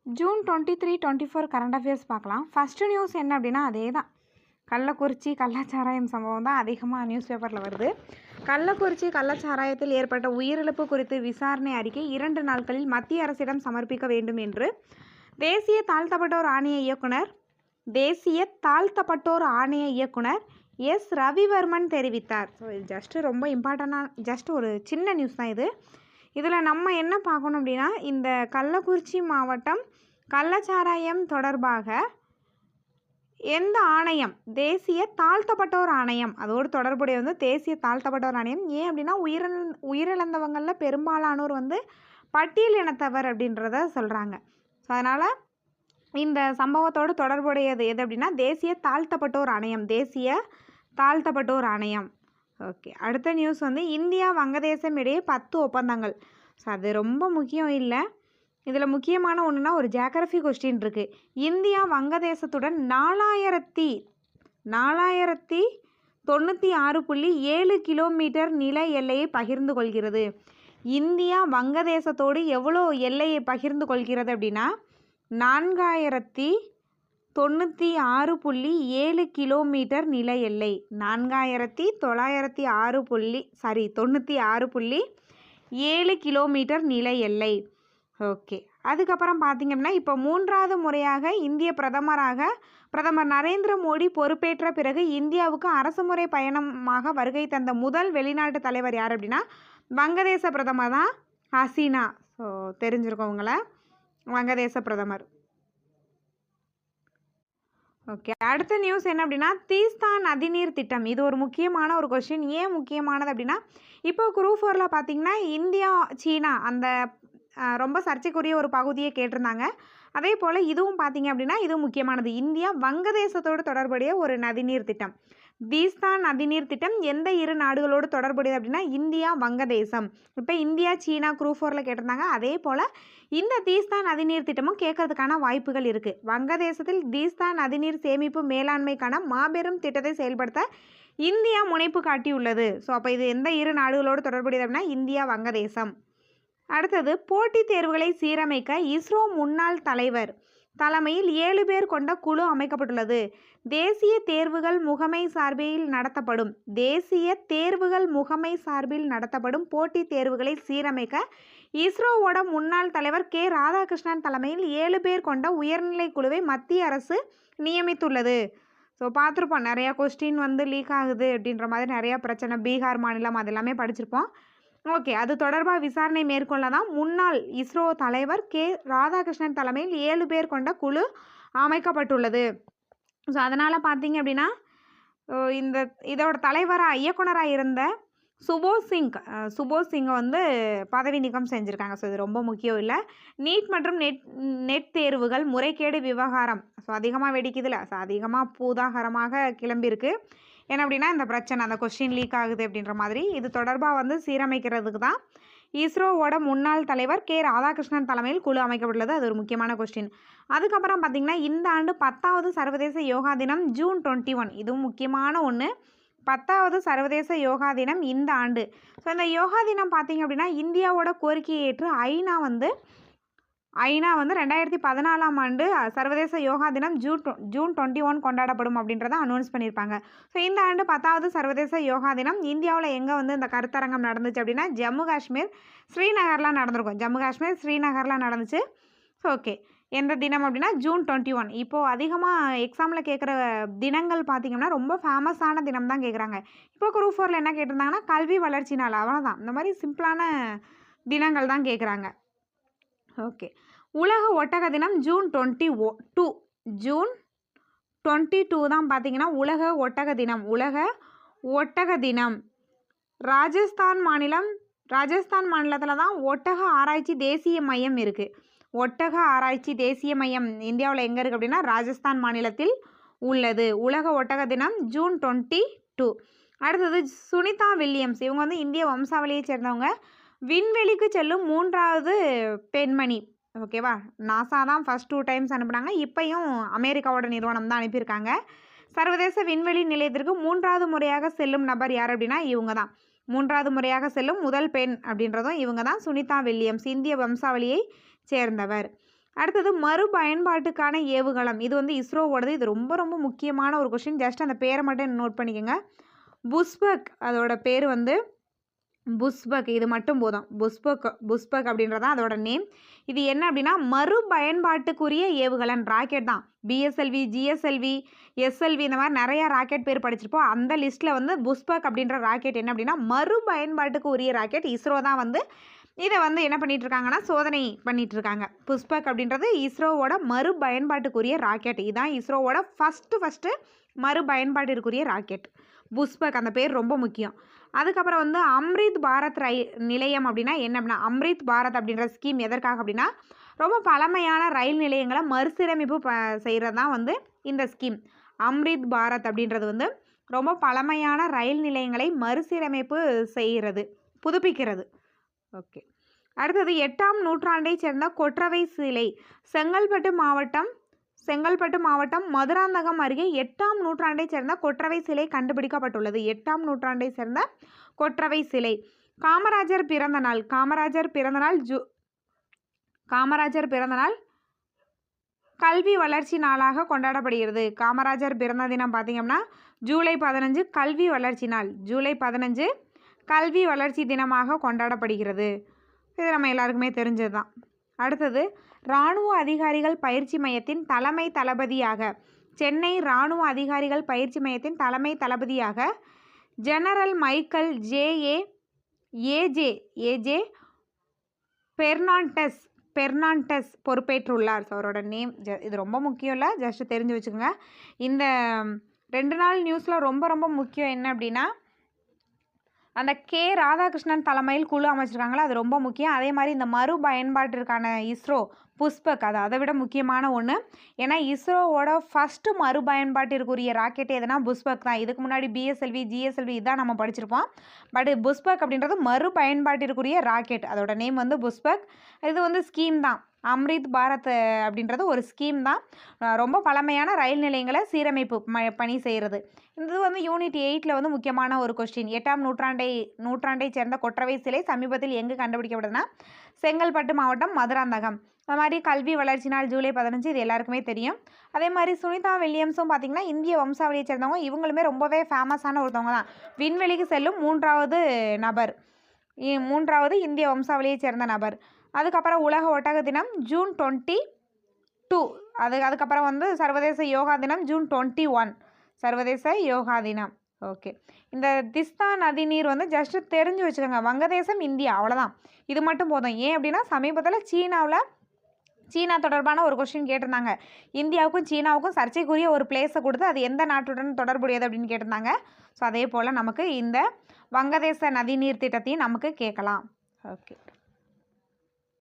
June 23, 24 current affairs பார்க்கலாம். First news என்ன அப்படின்னா அதே தான். கள்ளக்குறிச்சி கள்ளச்சாராயம் சம்பவம் தான் அதிகமாக நியூஸ் பேப்பரில் வருது. கள்ளக்குறிச்சி கள்ளச்சாராயத்தில் ஏற்பட்ட உயிரிழப்பு குறித்து விசாரணை அறிக்கை 2 நாட்களில் மத்திய அரசிடம் சமர்ப்பிக்க வேண்டும் என்று தேசிய தாழ்த்தப்பட்டோர் ஆணைய இயக்குனர் எஸ் ரவிவர்மன் தெரிவித்தார். ஸோ இது ஜஸ்ட்டு ரொம்ப இம்பார்ட்டண்டான ஜஸ்ட் ஒரு சின்ன நியூஸ் தான் இது. இதில் நம்ம என்ன பார்க்கணும் அப்படின்னா, இந்த கள்ளக்குறிச்சி மாவட்டம் கள்ளச்சாராயம் தொடர்பாக எந்த ஆணையம், தேசிய தாழ்த்தப்பட்டோர் ஆணையம், அதோடு தொடர்புடைய தேசிய தாழ்த்தப்பட்டோர் ஆணையம். ஏன் அப்படின்னா உயிரிழந்தவங்களில் பெரும்பாலானோர் பட்டியல் இனத்தவர் அப்படின்றத சொல்கிறாங்க. ஸோ அதனால் இந்த சம்பவத்தோடு தொடர்புடையது எது அப்படின்னா தேசிய தாழ்த்தப்பட்டோர் ஆணையம். ஓகே, அடுத்த நியூஸ் இந்தியா வங்கதேசம் இடையே 10 ஒப்பந்தங்கள். ஸோ அது ரொம்ப முக்கியம் இல்லை. இதில் முக்கியமான ஒன்றுனா ஒரு ஜியாகிரஃபி கொஸ்டின் இருக்குது. இந்தியா வங்கதேசத்துடன் 4096.7 கிலோமீட்டர் நில எல்லையை பகிர்ந்து கொள்கிறது. இந்தியா வங்கதேசத்தோடு எவ்வளோ எல்லையை பகிர்ந்து கொள்கிறது அப்படின்னா 4096.7 கிலோமீட்டர் நில எல்லை. 4096.7 கிலோமீட்டர் நில எல்லை. ஓகே, அதுக்கப்புறம் பார்த்திங்க அப்படின்னா இப்போ 3வது முறையாக இந்திய பிரதமர் நரேந்திர மோடி பொறுப்பேற்ற பிறகு இந்தியாவுக்கு அரசுமுறை பயணமாக வருகை தந்த முதல் வெளிநாட்டு தலைவர் யார் அப்படின்னா வங்கதேச பிரதமர் தான், ஹசீனா. ஸோ தெரிஞ்சிருக்கவங்கள வங்கதேச பிரதமர். ஓகே, அடுத்த நியூஸ் என்ன அப்படின்னா தீஸ்தா நதிநீர் திட்டம். இது ஒரு முக்கியமான ஒரு கொஸ்டின். ஏன் முக்கியமானது அப்படின்னா இப்போ குரூப் 4ல் பார்த்தீங்கன்னா இந்தியா சீனா அந்த ரொம்ப சர்ச்சைக்குரிய ஒரு பகுதியை கேட்டிருந்தாங்க. அதே போல் இதுவும் பார்த்தீங்க அப்படின்னா இதுவும் முக்கியமானது. இந்தியா வங்கதேசத்தோடு தொடர்புடைய ஒரு நதிநீர் திட்டம். தீஸ்தா நதிநீர் திட்டம் எந்த 2 நாடுகளோடு தொடர்புடையது அப்படின்னா இந்தியா வங்கதேசம். இப்போ இந்தியா சீனா குரூப் 4ல் கேட்டிருந்தாங்க. அதே போல் இந்த தீஸ்தா நதிநீர் திட்டமும் கேட்கறதுக்கான வாய்ப்புகள் இருக்குது. வங்கதேசத்தில் தீஸ்தா நதிநீர் சேமிப்பு மேலாண்மைக்கான மாபெரும் திட்டத்தை செயல்படுத்த இந்தியா முனைப்பு காட்டியுள்ளது. ஸோ அப்போ இது எந்த 2 நாடுகளோடு தொடர்புடையது அப்படின்னா இந்தியா வங்கதேசம். அடுத்தது போட்டித் தேர்வுகளை சீரமைக்க இஸ்ரோ முன்னாள் தலைவர் தலைமையில் 7 பேர் கொண்ட குழு அமைக்கப்பட்டுள்ளது. தேசிய தேர்வுகள் முகமை சார்பில் நடத்தப்படும் போட்டித் தேர்வுகளை சீரமைக்க இஸ்ரோவோட முன்னாள் தலைவர் கே ராதாகிருஷ்ணன் தலைமையில் 7 பேர் கொண்ட உயர்நிலை குழுவை மத்திய அரசு நியமித்துள்ளது. ஸோ பார்த்துருப்போம், நிறையா கொஸ்டின் லீக் ஆகுது அப்படின்ற மாதிரி நிறையா பிரச்சனை. பீகார் மாநிலம் அதெல்லாமே படிச்சிருப்போம். ஓகே, அது தொடர்பாக விசாரணை மேற்கொள்ள தான் முன்னாள் இஸ்ரோ தலைவர் கே ராதாகிருஷ்ணன் தலைமையில் 7 பேர் கொண்ட குழு அமைக்கப்பட்டுள்ளது. ஸோ அதனால் பார்த்தீங்க அப்படின்னா இதோட இயக்குனராக இருந்த சுபோஸ் சிங்கை பதவி நீக்கம் செஞ்சுருக்காங்க. ஸோ இது ரொம்ப முக்கியம் இல்லை. நீட் மற்றும் நெட் தேர்வுகள் முறைகேடு விவகாரம் ஸோ அதிகமாக வெடிக்குதுல. ஸோ அதிகமாக பூதாகரமாக கிளம்பியிருக்கு. ஏன்னா அப்படின்னா இந்த பிரச்சனை அந்த கொஸ்டின் லீக் ஆகுது அப்படின்ற மாதிரி. இது தொடர்பாக சீரமைக்கிறதுக்கு தான் இஸ்ரோவோட முன்னாள் தலைவர் கே ராதாகிருஷ்ணன் தலைமையில் குழு அமைக்கப்பட்டுள்ளது. அது ஒரு முக்கியமான கொஸ்டின். அதுக்கப்புறம் பார்த்திங்கன்னா இந்த ஆண்டு 10வது சர்வதேச யோகா தினம் ஜூன் 21. இதுவும் முக்கியமான ஒன்று. 10வது சர்வதேச யோகா தினம் இந்த ஆண்டு. ஸோ இந்த யோகா தினம் பார்த்திங்க அப்படின்னா இந்தியாவோட கோரிக்கையை ஏற்று ஐநா 2014ஆம் ஆண்டு சர்வதேச யோகா தினம் ஜூன் 21 கொண்டாடப்படும் அப்படின்றத அனௌன்ஸ் பண்ணியிருப்பாங்க. ஸோ இந்த ஆண்டு 10வது சர்வதேச யோகா தினம் இந்தியாவில் எங்கே இந்த கருத்தரங்கம் நடந்துச்சு அப்படின்னா ஜம்மு காஷ்மீர் ஸ்ரீநகர்லாம் நடந்துச்சு. ஸோ ஓகே, எந்த தினம் அப்படின்னா ஜூன் 21. இப்போது அதிகமாக எக்ஸாமில் கேட்குற தினங்கள் பார்த்திங்கன்னா ரொம்ப ஃபேமஸான தினம் தான் கேட்குறாங்க. இப்போ குரூப் 4ல் என்ன கேட்டிருந்தாங்கன்னா கல்வி வளர்ச்சி நாள், அவ்வளோதான். இந்த மாதிரி சிம்பிளான தினங்கள் தான் கேட்குறாங்க. ஓகே, உலக ஒட்டக தினம் ஜூன் 22 தான் பார்த்தீங்கன்னா உலக ஒட்டக தினம். ராஜஸ்தான் மாநிலத்தில் தான் ஒட்டக ஆராய்ச்சி தேசிய மையம் இருக்குது. ஒட்டக ஆராய்ச்சி தேசிய மையம் இந்தியாவில் எங்கே இருக்குது அப்படின்னா ராஜஸ்தான் மாநிலத்தில் உள்ளது. உலக ஒட்டக தினம் ஜூன் 22. அடுத்தது சுனிதா வில்லியம்ஸ். இவங்க இந்திய வம்சாவளியை சேர்ந்தவங்க. விண்வெளிக்கு செல்லும் 3வது பெண்மணி. ஓகேவா, நாசா தான் ஃபஸ்ட் 2 டைம்ஸ் அனுப்புனாங்க. இப்போயும் அமெரிக்காவோட நிறுவனம் தான் அனுப்பியிருக்காங்க. சர்வதேச விண்வெளி நிலையத்திற்கு 3வது முறையாக செல்லும் நபர் யார் அப்படின்னா இவங்க தான். 3வது முறையாக செல்லும் முதல் பெண் அப்படின்றதும் இவங்க தான். சுனிதா வில்லியம்ஸ் இந்திய வம்சாவளியை சேர்ந்தவர். அடுத்தது மறுபயன்பாட்டுக்கான ஏவுகலம். இது வந்து இஸ்ரோவோடது. இது ரொம்ப ரொம்ப முக்கியமான ஒரு கொஸ்டின். ஜஸ்ட் அந்த பேரை மட்டும் நோட் பண்ணிக்கோங்க. புஷ்பக் அதோட பேர் வந்து புஷ்பக். இது மட்டும் போதும். புஷ்பக் அப்படின்றதான் அதோட நேம். இது என்ன அப்படின்னா மறுபயன்பாட்டுக்குரிய ஏவுகலன் ராக்கெட் தான். பிஎஸ்எல்வி, ஜிஎஸ்எல்வி, எஸ்எல்வி இந்த மாதிரி நிறைய ராக்கெட் பேர் படிச்சிருப்போம். அந்த லிஸ்ட்டில் வந்து புஷ்பக் அப்படின்ற ராக்கெட் என்ன அப்படின்னா மறுபயன்பாட்டுக்கு உரிய ராக்கெட். இஸ்ரோ தான் வந்து இதை வந்து என்ன பண்ணிட்டு இருக்காங்கன்னா சோதனை பண்ணிட்டு இருக்காங்க. புஷ்பக் அப்படின்றது இஸ்ரோவோட மறுபயன்பாட்டுக்குரிய ராக்கெட். இதுதான் இஸ்ரோவோட ஃபஸ்ட்டு மறுபயன்பாட்டிற்குரிய ராக்கெட் புஷ்பக். அந்த பேர் ரொம்ப முக்கியம். அதுக்கப்புறம் வந்து அம்ரித் பாரத் நிலையம் அப்படின்னா என்ன அப்படின்னா அம்ரித் பாரத் அப்படின்ற ஸ்கீம் எதற்காக அப்படின்னா ரொம்ப பழமையான ரயில் நிலையங்களை மறுசீரமைப்பு செய்கிறது தான் வந்து இந்த ஸ்கீம். அம்ரித் பாரத் அப்படின்றது வந்து ரொம்ப பழமையான ரயில் நிலையங்களை மறுசீரமைப்பு செய்கிறது, புதுப்பிக்கிறது. ஓகே. அடுத்தது 8ஆம் நூற்றாண்டை சேர்ந்த கொற்றவை சிலை. செங்கல்பட்டு மாவட்டம் மதுராந்தகம் அருகே 8ஆம் நூற்றாண்டை சேர்ந்த கொற்றவை சிலை கண்டுபிடிக்கப்பட்டுள்ளது. 8ஆம் நூற்றாண்டை சேர்ந்த கொற்றவை சிலை. காமராஜர் பிறந்த நாள் கல்வி வளர்ச்சி நாளாக கொண்டாடப்படுகிறது. காமராஜர் பிறந்த தினம் பார்த்திங்கன்னா ஜூலை 15 கல்வி வளர்ச்சி நாள். ஜூலை 15 கல்வி வளர்ச்சி தினமாக கொண்டாடப்படுகிறது. இது நம்ம எல்லாருக்குமே தெரிஞ்சது தான். அடுத்தது இராணுவ அதிகாரிகள் பயிற்சி மையத்தின் தலைமை தளபதியாக சென்னை இராணுவ அதிகாரிகள் பயிற்சி மையத்தின் தலைமை தளபதியாக ஜெனரல் மைக்கேல் ஏஜே பெர்னாண்டஸ் பொறுப்பேற்றுள்ளார். அவரோட நேம் இது ரொம்ப முக்கியம் இல்லை, ஜஸ்ட் தெரிஞ்சு வச்சுக்கோங்க. இந்த 2 நாள் நியூஸில் ரொம்ப ரொம்ப முக்கியம் என்ன அப்படின்னா அந்த கே ராதாகிருஷ்ணன் தலைமையில் குழு அமைச்சிருக்காங்களா, அது ரொம்ப முக்கியம். அதே மாதிரி இந்த மறுபயன்பாட்டிற்கான இஸ்ரோ புஷ்பக் அதை விட முக்கியமான ஒன்று. ஏன்னா இஸ்ரோவோட ஃபஸ்ட்டு மறுபயன்பாட்டிற்குரிய ராக்கெட் எதுனா புஷ்பக் தான். இதுக்கு முன்னாடி பிஎஸ்எல்வி, ஜிஎஸ்எல்வி இதான் நம்ம படிச்சிருப்போம். பட் புஷ்பக் அப்படின்றது மறுபயன்பாட்டிற்குரிய ராக்கெட். அதோட நேம் வந்து புஷ்பக். இது வந்து ஸ்கீம் தான். அம்ரித் பாரத் அப்படின்றது ஒரு ஸ்கீம் தான். ரொம்ப பழமையான ரயில் நிலையங்களை சீரமைப்பு பணி செய்கிறது. இது வந்து யூனிட் 8ல் வந்து முக்கியமான ஒரு கொஸ்டின். 8ஆம் நூற்றாண்டை சேர்ந்த கொற்றவை சிலை சமீபத்தில் எங்கு கண்டுபிடிக்கப்படுதுன்னா செங்கல்பட்டு மாவட்டம் மதுராந்தகம். அது மாதிரி கல்வி வளர்ச்சி நாள் ஜூலை 15 இது எல்லாருக்குமே தெரியும். அதே மாதிரி சுனிதா வில்லியம்ஸும் பார்த்திங்கன்னா இந்திய வம்சாவளியை சேர்ந்தவங்க. இவங்களுமே ரொம்பவே ஃபேமஸான ஒருத்தவங்க தான். விண்வெளிக்கு செல்லும் 3வது நபர், 3வது இந்திய வம்சாவளியை சேர்ந்த நபர். அதுக்கப்புறம் உலக ஒட்டக தினம் ஜூன் 22. அதுக்கப்புறம் வந்து சர்வதேச யோகா தினம் ஜூன் 21. சர்வதேச யோகா தினம். ஓகே. இந்த திஸ்தா நதி நீர் வந்து ஜஸ்ட் தெரிஞ்சு வச்சுக்கோங்க. வங்கதேசம், இந்தியா, அவ்வளோதான். இது மட்டும் போதும். ஏன் அப்படின்னா சமீபத்தில் சீனா தொடர்பான ஒரு கொஸ்டின் கேட்டிருந்தாங்க. இந்தியாவுக்கும் சீனாவுக்கும் சர்ச்சைக்குரிய ஒரு பிளேஸை கொடுத்து அது எந்த நாட்டுடன் தொடர்புடையது அப்படின்னு கேட்டிருந்தாங்க. ஸோ அதே போல் நமக்கு இந்த வங்கதேச நதி நீர் திட்டத்தையும் நமக்கு கேட்கலாம். ஓகே.